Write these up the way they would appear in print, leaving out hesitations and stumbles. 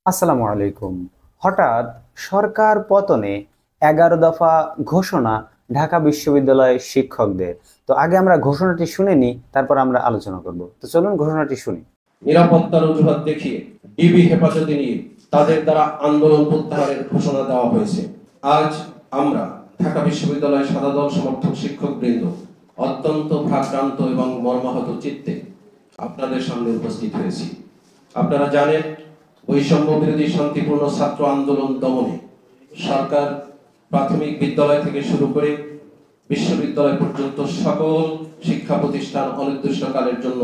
আসসালামু আলাইকুম। হঠাৎ সরকার পতনে 11 দফা ঘোষণা ঢাকা বিশ্ববিদ্যালয়ের শিক্ষকদের। তো আগে আমরা ঘোষণাটি শুনে নিই, তারপর আমরা আলোচনা করব। তো চলুন ঘোষণাটি শুনি। নিরাপত্তার অজুহাত দেখিয়ে ডিবি হেফাজতে নিয়ে তাদের দ্বারা আন্দোলন প্রত্যাহারের ঘোষণা দেওয়া হয়েছে। আজ আমরা ঢাকা বিশ্ববিদ্যালয় সাদা দল সমর্থক শিক্ষকবৃন্দ অত্যন্ত ভারাক্রান্ত এবং মর্মাহত চিত্তে আপনাদের সামনে উপস্থিত হয়েছি। আপনারা জানেন, বৈষম্য বিরোধী শান্তিপূর্ণ ছাত্র আন্দোলন দমনে সরকার প্রাথমিক বিদ্যালয় থেকে শুরু করে বিশ্ববিদ্যালয় পর্যন্ত সকল শিক্ষা প্রতিষ্ঠান অনির্দিষ্টকালের জন্য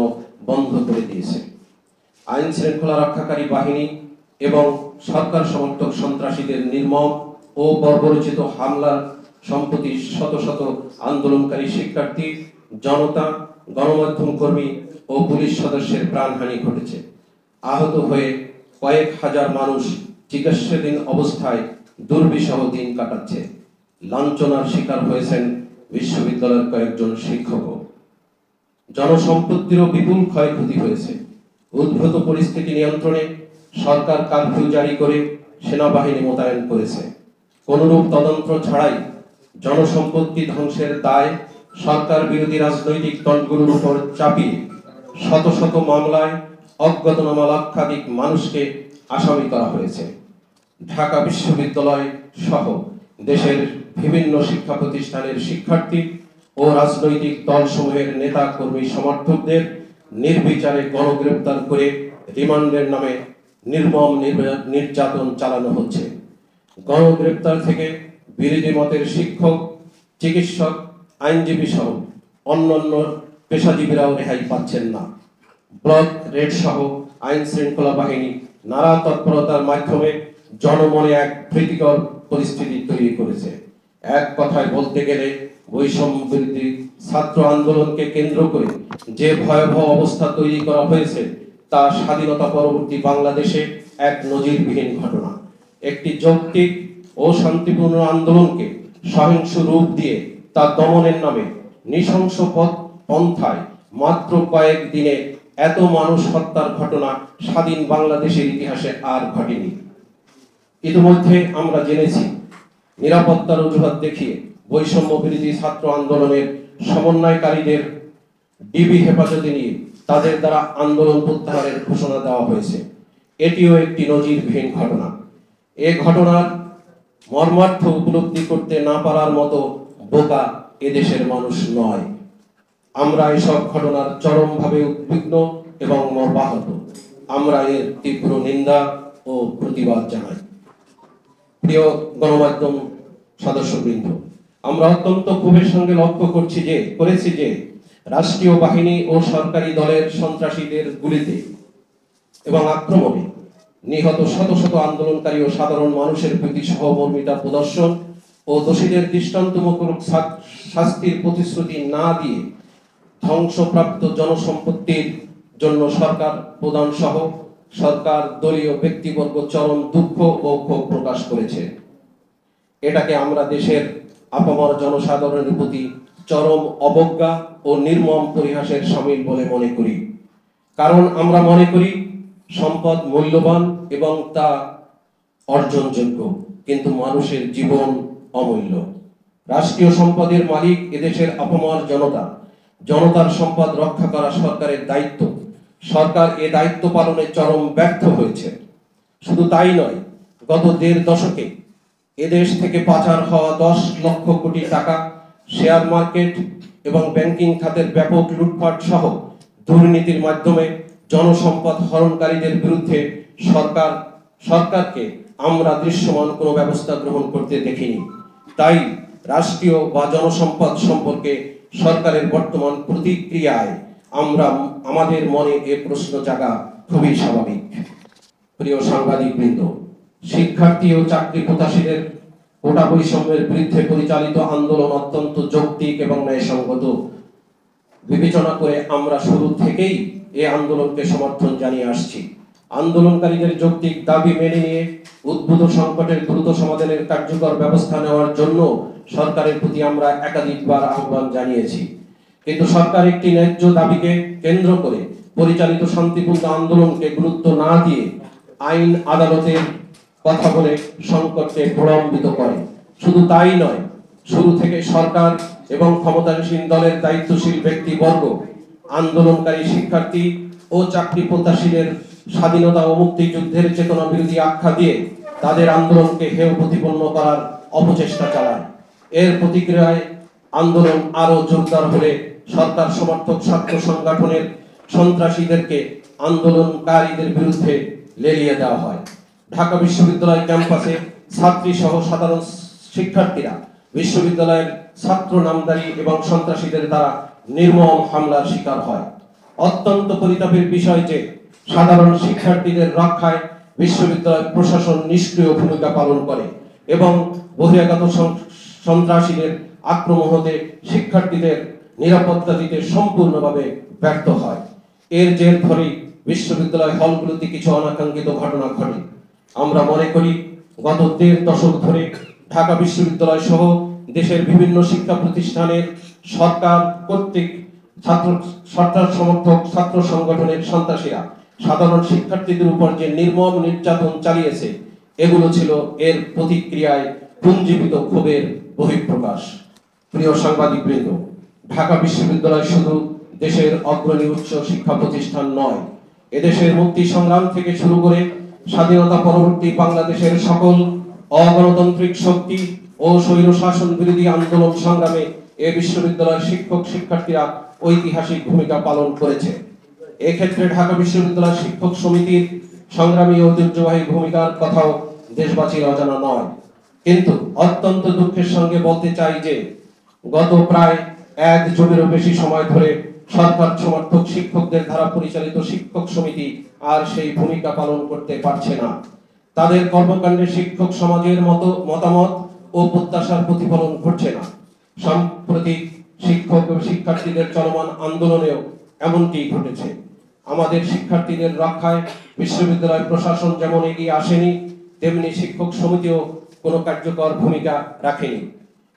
বন্ধ করে দিয়েছে। আইন শৃঙ্খলা রক্ষাকারী বাহিনী এবং সরকার সমর্থক সন্ত্রাসীদের নির্মম ও বর্বরোচিত হামলার সম্প্রতি শত শত আন্দোলনকারী শিক্ষার্থী, জনতা, গণমাধ্যম কর্মী ও পুলিশ সদস্যের প্রাণহানি ঘটেছে। আহত হয়ে কয়েক হাজার মানুষ চিকিৎসাধীন অবস্থায় দুর্বিষহ দিন কাটাচ্ছে। লাঞ্ছনার শিকার হয়েছেন বিশ্ববিদ্যালয়ের কয়েকজন শিক্ষকও। জনসম্পত্তিরও বিপুল ক্ষয়ক্ষতি হয়েছে। উদ্ভূত পরিস্থিতি নিয়ন্ত্রণে সরকার কারফিউ জারি করে সেনাবাহিনী মোতায়েন করেছে। কোনরূপ তদন্ত ছাড়াই জনসম্পত্তি ধ্বংসের দায় সরকার বিরোধী রাজনৈতিক দলগুলোর উপর চাপিয়ে শত শত মামলায় অজ্ঞাতনামা লক্ষাধিক মানুষকে আসামি করা হয়েছে। ঢাকা বিশ্ববিদ্যালয় সহ দেশের বিভিন্ন শিক্ষা প্রতিষ্ঠানের শিক্ষার্থী ও রাজনৈতিক দলসমূহের নেতা কর্মী সমর্থকদের নির্বিচারে গণগ্রেপ্তার করে রিমান্ডের নামে নির্মম নির্যাতন চালানো হচ্ছে। গণগ্রেপ্তার থেকে বিরোধী মতের শিক্ষক, চিকিৎসক, আইনজীবী সহ অন্যান্য পেশাজীবীরাও রেহাই পাচ্ছেন না। ব্লক রেড সহ আইন শৃঙ্খলা বাহিনী নানা তৎপরতার মাধ্যমে জনমনে এক ভীতিকর পরিস্থিতি তৈরি করেছে। এক কথায় বলতে গেলে বৈষম্য বিরোধী ছাত্র আন্দোলনকে কেন্দ্র করে যে ভয়াবহ অবস্থা তৈরি করা হয়েছে তা স্বাধীনতা পরবর্তী বাংলাদেশে এক নজিরবিহীন ঘটনা। একটি যৌক্তিক ও শান্তিপূর্ণ আন্দোলনকে সহিংস রূপ দিয়ে তা দমনের নামে নৃশংস পন্থায় মাত্র কয়েক দিনে এত মানুষ হত্যার ঘটনা স্বাধীন বাংলাদেশের ইতিহাসে আর ঘটেনি। ইতিমধ্যে আমরা জেনেছি, নিরাপত্তার অজুহাত দেখিয়ে বৈষম্য বিরোধী ছাত্র আন্দোলনের সমন্বয়কারীদের ডিবি হেফাজতে নিয়ে তাদের দ্বারা আন্দোলন প্রত্যাহারের ঘোষণা দেওয়া হয়েছে। এটিও একটি নজিরবিহীন ঘটনা। এ ঘটনার মর্মার্থ উপলব্ধি করতে না পারার মতো বোকা এদেশের মানুষ নয়। আমরা এসব ঘটনার চরমভাবে উদ্বিগ্ন এবং মর্মাহত। আমরা এর তীব্র নিন্দা ও প্রতিবাদ জানাই। প্রিয় গণমাধ্যম সদস্যবৃন্দ, আমরা অত্যন্ত ক্ষোভের সঙ্গে লক্ষ্য করেছি যে রাষ্ট্রীয় বাহিনী ও সরকারি দলের সন্ত্রাসীদের গুলিতে এবং আক্রমণে নিহত শত শত আন্দোলনকারী ও সাধারণ মানুষের প্রতি সহমর্মিতা প্রদর্শন ও দোষীদের দৃষ্টান্তমূলক শাস্তির প্রতিশ্রুতি না দিয়ে ধ্বংসপ্রাপ্ত জনসম্পত্তির জন্য সরকার প্রধান সহ সরকার দলীয় ব্যক্তিবর্গ চরম দুঃখ ও ক্ষোভ প্রকাশ করেছে। এটাকে আমরা দেশের আপামর জনসাধারণের প্রতি চরম অবজ্ঞা ও নির্মম পরিহাসের শামিল বলে মনে করি। কারণ আমরা মনে করি সম্পদ মূল্যবান এবং তা অর্জনযোগ্য, কিন্তু মানুষের জীবন অমূল্য। রাষ্ট্রীয় সম্পদের মালিক এদেশের আপামর জনতা। জনতার সম্পদ রক্ষা করা সরকারের দায়িত্ব। সরকার এ দায়িত্ব পালনে চরম ব্যর্থ হয়েছে। শুধু তাই নয়, গত 1.5 দশকে এদেশ থেকে পাচার হওয়া 10 লক্ষ কোটি টাকা, শেয়ার মার্কেট এবং ব্যাংকিং খাতের ব্যাপক লুটপাট সহ দুর্নীতির মাধ্যমে জনসম্পদ হরণকারীদের বিরুদ্ধে সরকারকে আমরা দৃশ্যমান কোনো ব্যবস্থা গ্রহণ করতে দেখিনি। তাই রাষ্ট্রীয় বা জনসম্পদ সম্পর্কে সরকারের বর্তমান প্রতিক্রিয়ায় আমাদের মনে এ প্রশ্ন জাগা খুবই স্বাভাবিক। প্রিয় সাংবাদিকবৃন্দ, শিক্ষার্থী ও চাকরি প্রত্যাশীদের কোটা বৈষম্যের বিরুদ্ধে পরিচালিত আন্দোলন অত্যন্ত যৌক্তিক এবং ন্যায়সঙ্গত বিবেচনা করে আমরা শুরু থেকেই এই আন্দোলনকে সমর্থন জানিয়ে আসছি। আন্দোলনকারীদের যৌক্তিক দাবি মেনে নিয়ে উদ্ভূত সংকটের দ্রুত সমাধানের কার্যকর ব্যবস্থা নেওয়ার জন্য সরকারের প্রতি আমরা একাধিকবার আহ্বান জানিয়েছি। কিন্তু সরকার একটি ন্যায্য দাবিকে কেন্দ্র করে পরিচালিত শান্তিপূর্ণ আন্দোলনকে গুরুত্ব না দিয়ে আইন আদালতের কথা বলে সংকটকে প্রলম্বিত করে। শুধু তাই নয়, শুরু থেকে সরকার এবং ক্ষমতাসীন দলের দায়িত্বশীল ব্যক্তিবর্গ আন্দোলনকারী শিক্ষার্থী ও চাকরি প্রত্যাশীদের স্বাধীনতা ও মুক্তিযুদ্ধের চেতনা বিরোধী আখ্যা দিয়ে তাদের আন্দোলনকে হেয় প্রতিপন্ন করার অপচেষ্টা চালায়। এর প্রতিক্রিয়ায় আন্দোলন আরো জোরদার হলে সরকার সমর্থক ছাত্র সংগঠনের সন্ত্রাসীদেরকে আন্দোলনকারীদের বিরুদ্ধে লেলিয়ে দেওয়া হয়। ঢাকা বিশ্ববিদ্যালয় ক্যাম্পাসে ছাত্রী সহ সাধারণ শিক্ষার্থীরা বিশ্ববিদ্যালয়ের ছাত্র নামদারি এবং সন্ত্রাসীদের দ্বারা নির্মম হামলার শিকার হয়। অত্যন্ত পরিতাপের বিষয় যে সাধারণ শিক্ষার্থীদের রক্ষায় বিশ্ববিদ্যালয় প্রশাসন নিষ্ক্রিয় ভূমিকা পালন করে এবং বহিরাগত সন্ত্রাসীদের আক্রমণ হতে শিক্ষার্থীদের নিরাপত্তা দিতে সম্পূর্ণভাবে ব্যর্থ হয়। এর জের ধরেই বিশ্ববিদ্যালয় হলগুলোতে কিছু অনাকাঙ্ক্ষিত ঘটনা ঘটে। আমরা মনে করি গত 1.5 দশক ধরে ঢাকা বিশ্ববিদ্যালয় সহ দেশের বিভিন্ন শিক্ষা প্রতিষ্ঠানের সরকার কর্তৃক সরকার সমর্থক ছাত্র সংগঠনের সন্ত্রাসীরা সাধারণ শিক্ষার্থীদের উপর যে নির্মম নির্যাতন চালিয়েছে, এগুলো ছিল এর প্রতিক্রিয়ায় পুঞ্জীবিত ক্ষোভের বহিঃপ্রকাশ। প্রিয় সাংবাদিকবৃন্দ, ঢাকা বিশ্ববিদ্যালয় শুধু দেশের অগ্রণী উচ্চ শিক্ষা প্রতিষ্ঠান নয়, এদেশের মুক্তি সংগ্রাম থেকে শুরু করে স্বাধীনতা পরবর্তী বাংলাদেশের সকল অগণতান্ত্রিক শক্তি ও স্বৈর শাসন বিরোধী আন্দোলন সংগ্রামে এ বিশ্ববিদ্যালয়ের শিক্ষক শিক্ষার্থীরা ঐতিহাসিক ভূমিকা পালন করেছে। এক্ষেত্রে ঢাকা বিশ্ববিদ্যালয় শিক্ষক সমিতির সংগ্রামী ঐতিহ্যবাহী ভূমিকার কথাও দেশবাসীর অজানা নয়। কিন্তু অত্যন্ত দুঃখের সঙ্গে বলতে চাই যে গত প্রায় 1 যুগেরও বেশি সময় ধরে সরকার সমর্থক শিক্ষকদের দ্বারা পরিচালিত শিক্ষক সমিতি আর সেই ভূমিকা পালন করতে পারছে না। তাদের কর্মকাণ্ডে শিক্ষক সমাজের মতামত ও প্রত্যাশার প্রতিফলন ঘটছে না। সাম্প্রতিক শিক্ষক ও শিক্ষার্থীদের চলমান আন্দোলনেও এমনটি ঘটেছে। আমাদের শিক্ষার্থীদের রক্ষায় বিশ্ববিদ্যালয় প্রশাসন যেমন এগিয়ে আসেনি, তেমনি শিক্ষক সমিতিও কোনো কার্যকর ভূমিকা রাখেনি।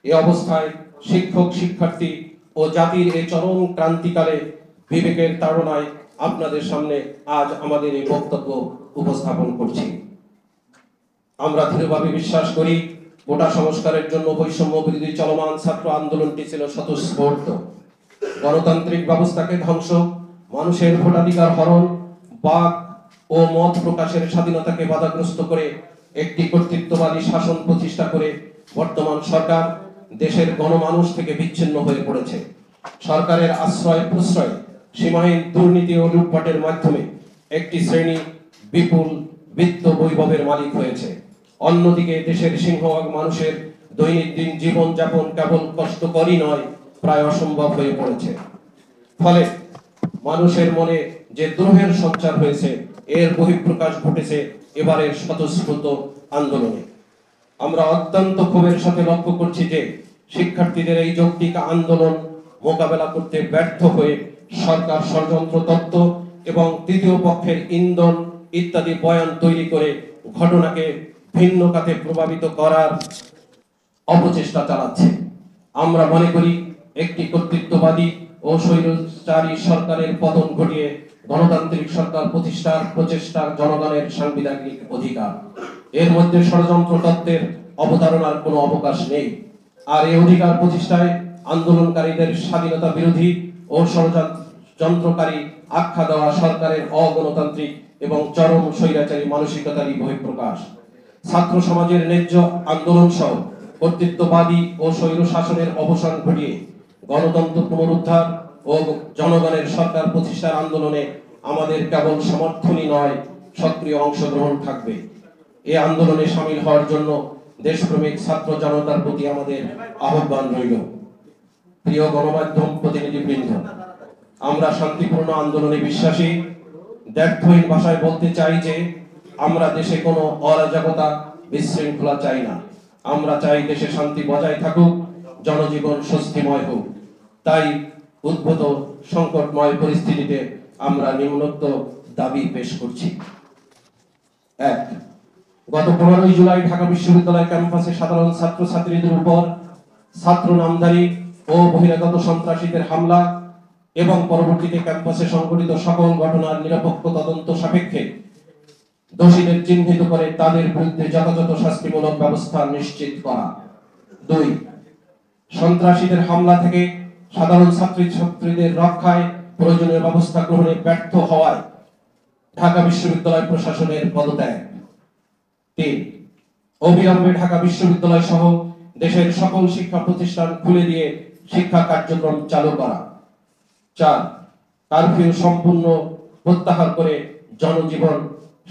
এই অবস্থায় শিক্ষক শিক্ষার্থী ও জাতির এই চরম ক্রান্তিকালে বিবেকের তাড়নায় আপনাদের সামনে আজ আমাদের এই বক্তব্য উপস্থাপন করছি। আমরা দৃঢ়ভাবে বিশ্বাস করি কোটা সংস্কারের জন্য বৈষম্য বিরোধী চলমান ছাত্র আন্দোলনটি ছিল স্বতঃস্ফূর্ত। গণতান্ত্রিক ব্যবস্থাকে ধ্বংস, মানুষের ভোটাধিকার হরণ, বাক ও মত প্রকাশের স্বাধীনতাকে বাধাগ্রস্ত করে একটি কর্তৃত্ববাদী শাসন প্রতিষ্ঠা করে বর্তমান সরকার দেশের গণমানুষ থেকে বিচ্ছিন্ন হয়ে পড়েছে। সরকারের আশ্রয় প্রশ্রয় সীমাহীন দুর্নীতি ও লুটপাটের মাধ্যমে একটি শ্রেণী বিপুল বিত্ত বৈভবের মালিক হয়েছে। অন্যদিকে দেশের সিংহভাগ মানুষের দৈনন্দিন জীবন যাপন কেবল কষ্টকরই নয়, প্রায় অসম্ভব হয়ে পড়েছে। ফলে মানুষের মনে যে দ্রোহের সঞ্চার হয়েছে, এর বহিঃপ্রকাশ ঘটেছে এবারের স্বতঃস্ফূর্ত আন্দোলনে। আমরা অত্যন্ত ক্ষোভের সাথে লক্ষ্য করছি যে শিক্ষার্থীদের এই যৌক্তিক আন্দোলন মোকাবেলা করতে ব্যর্থ হয়ে সরকার ষড়যন্ত্র তত্ত্ব এবং তৃতীয় পক্ষের ইন্ধন ইত্যাদি বয়ান তৈরি করে ঘটনাকে ভিন্ন খাতে প্রভাবিত করার অপচেষ্টা চালাচ্ছে। আমরা মনে করি একটি কর্তৃত্ববাদী ও স্বৈরাচারী সরকারের পতন ঘটিয়ে গণতান্ত্রিক সরকার প্রতিষ্ঠার প্রচেষ্টা জনগণের সাংবিধানিক অধিকার। এর মধ্যে ষড়যন্ত্র তত্ত্বের অবতারণার কোনো অবকাশ নেই। আর এই অধিকার প্রতিষ্ঠায় আন্দোলনকারীদের স্বাধীনতা বিরোধী ও ষড়যন্ত্রকারী আখ্যা দেওয়া সরকারের অগণতান্ত্রিক এবং চরম স্বৈরাচারী মানসিকতারই বহিঃপ্রকাশ। ছাত্র সমাজের ন্যায্য আন্দোলন সহ কর্তৃত্ববাদী ও স্বৈর শাসনের অবসান ঘটিয়ে গণতন্ত্র পুনরুদ্ধার ও জনগণের সরকার প্রতিষ্ঠার আন্দোলনে আমাদের কেবল সমর্থনই নয়, সক্রিয় অংশগ্রহণ থাকবে। এই আন্দোলনে সামিল হওয়ার জন্য দেশপ্রেমিক ছাত্র জনতার প্রতি আমাদের আহ্বান রইল। প্রিয় গণমাধ্যম প্রতিনিধিবৃন্দ, আমরা শান্তিপূর্ণ আন্দোলনে বিশ্বাসী। দ্ব্যর্থহীন ভাষায় বলতে চাই যে আমরা দেশে কোনো অরাজকতা বিশৃঙ্খলা চাই না। আমরা চাই দেশে শান্তি বজায় থাকুক, জনজীবন স্বস্তিময় হোক। তাই উদ্ভূত সংকটময় পরিস্থিতিতে আমরা নিম্নোক্ত দাবি পেশ করছি। 1. গত 15 জুলাই ঢাকা বিশ্ববিদ্যালয় ক্যাম্পাসে সাধারণ ছাত্রছাত্রীদের উপর ছাত্র নামধারী ও বহিরাগত সন্ত্রাসীদের হামলা এবং পরবর্তীতে ক্যাম্পাসে সংঘটিত সকল ঘটনার নিরপেক্ষ তদন্ত সাপেক্ষে দোষীদের চিহ্নিত করে তাদের বিরুদ্ধে যথাযথ শাস্তিমূলক ব্যবস্থা নিশ্চিত করা। 2. সন্ত্রাসীদের হামলা থেকে সাধারণ ছাত্রীদের রক্ষায় প্রয়োজনীয় ব্যবস্থা গ্রহণে ব্যর্থ হওয়ায় ঢাকা বিশ্ববিদ্যালয় প্রশাসনের পদত্যাগ। 3. অবিলম্বে ঢাকা বিশ্ববিদ্যালয় সহ দেশের সকল শিক্ষা প্রতিষ্ঠান খুলে দিয়ে শিক্ষা কার্যক্রম চালু করা। 4. কারফিউ সম্পূর্ণ প্রত্যাহার করে জনজীবন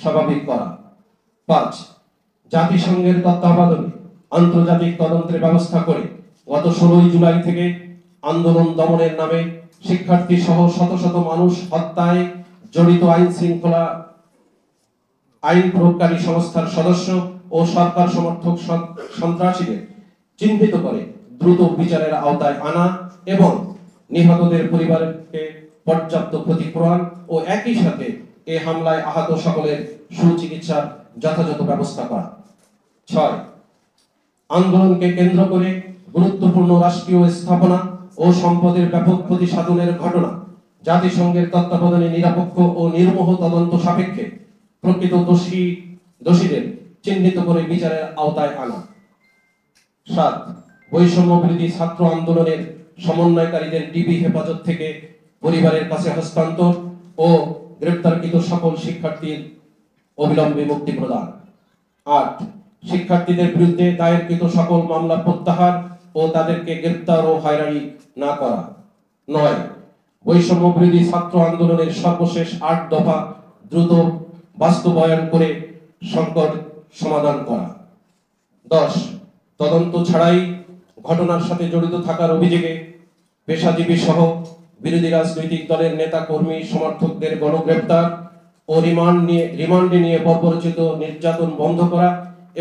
স্বাভাবিক করা। 5. জাতিসংঘের তত্ত্বাবধানে আন্তর্জাতিক তদন্তের ব্যবস্থা করে গত 16 জুলাই থেকে আন্দোলন দমনের নামে শিক্ষার্থী সহ শত শত মানুষ হত্যায় জড়িত আইন প্রয়োগকারী সংস্থার সদস্য ও সরকার সমর্থক সন্ত্রাসীদের চিহ্নিত করে দ্রুত বিচারের আওতায় আনা এবং নিহতদের পরিবারকে পর্যাপ্ত ক্ষতিপূরণ ও একই সাথে এই হামলায় আহত সকলের সুচিকিৎসার যথাযথ ব্যবস্থা করা। 6. আন্দোলনকে কেন্দ্র করে গুরুত্বপূর্ণ রাষ্ট্রীয় স্থাপনা ও সম্পদের ব্যাপক ক্ষতি সাধনের ঘটনা জাতিসংঘের তত্ত্বাবধানে নিরপেক্ষ ও নির্মোহ তদন্ত সাপেক্ষে প্রকৃত দোষীদের চিহ্নিত করে বিচারের আওতায় আনা। 7. বৈষম্য বিরোধী ছাত্র আন্দোলনের সমন্বয়কারীদের ডিবি হেফাজত থেকে পরিবারের কাছে হস্তান্তর ও গ্রেপ্তারকৃত সকল শিক্ষার্থীর অবিলম্বে মুক্তি প্রদান। 8. শিক্ষার্থীদের বিরুদ্ধে দায়েরকৃত সকল মামলা প্রত্যাহার ও তাদেরকে গ্রেপ্তার ও হয়রানি না করা। 9. বৈষম্য বিরোধী ছাত্র আন্দোলনের সর্বশেষ 8 দফা দ্রুত বাস্তবায়ন করে সংকট সমাধান করা। 10. তদন্ত ছাড়াই ঘটনার সাথে জড়িত থাকার অভিযোগে পেশাজীবী সহ বিরোধী রাজনৈতিক দলের নেতা কর্মী সমর্থকদের গণগ্রেপ্তার ও রিমান্ডে নিয়ে বর্বরচিত নির্যাতন বন্ধ করা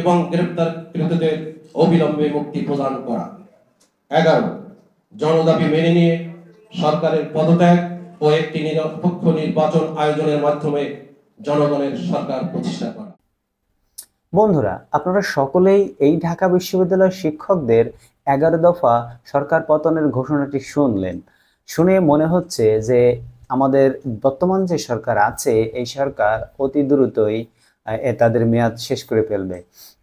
এবং গ্রেপ্তারকৃতদের অবিলম্বে মুক্তি প্রদান করা। 11. জনদাবি মেনে নিয়ে সরকারের পদত্যাগ ও একটি নিরপেক্ষ নির্বাচন আয়োজনের মাধ্যমে জনগণের সরকার প্রতিষ্ঠা করা। বন্ধুরা, আপনারা সকলেই এই ঢাকা বিশ্ববিদ্যালয়ের শিক্ষকদের 11 দফা সরকার পতনের ঘোষণাটি শুনলেন। শুনে মনে হচ্ছে যে আমাদের বর্তমান যে সরকার আছে এই সরকার অতি দ্রুতই তাদের মেয়াদ শেষ করে ফেলবে।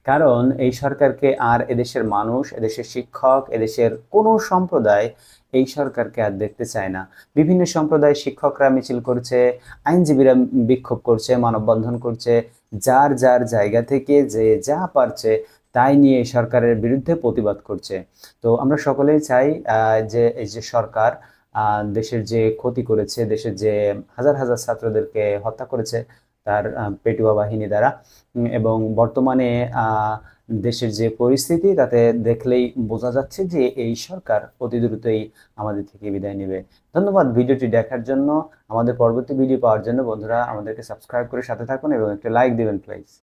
কারণ এই সরকারকে আর এদেশের মানুষ, এদেশের শিক্ষক, এদেশের কোনো সম্প্রদায় এই সরকারকে আর দেখতে চায় না। বিভিন্ন সম্প্রদায়ের শিক্ষকরা মিছিল করছে, আইনজীবীরা বিক্ষোভ করছে, মানববন্ধন করছে, যার যার জায়গা থেকে যে যা পারছে তাই নিয়ে সরকারের বিরুদ্ধে প্রতিবাদ করছে। তো আমরা সকলেই চাই যে এই যে সরকার দেশের যে ক্ষতি করেছে, দেশের যে হাজার হাজার ছাত্রদেরকে হত্যা করেছে তার পেটুয়া বাহিনী দ্বারা, এবং বর্তমানে দেশের যে পরিস্থিতি তাতে দেখলেই বোঝা যাচ্ছে যে এই সরকার অতি দ্রুতই আমাদের থেকে বিদায় নেবে। ধন্যবাদ ভিডিওটি দেখার জন্য। আমাদের পরবর্তী ভিডিও পাওয়ার জন্য বন্ধুরা আমাদেরকে সাবস্ক্রাইব করে সাথে থাকুন এবং একটা লাইক দিবেন প্লিজ।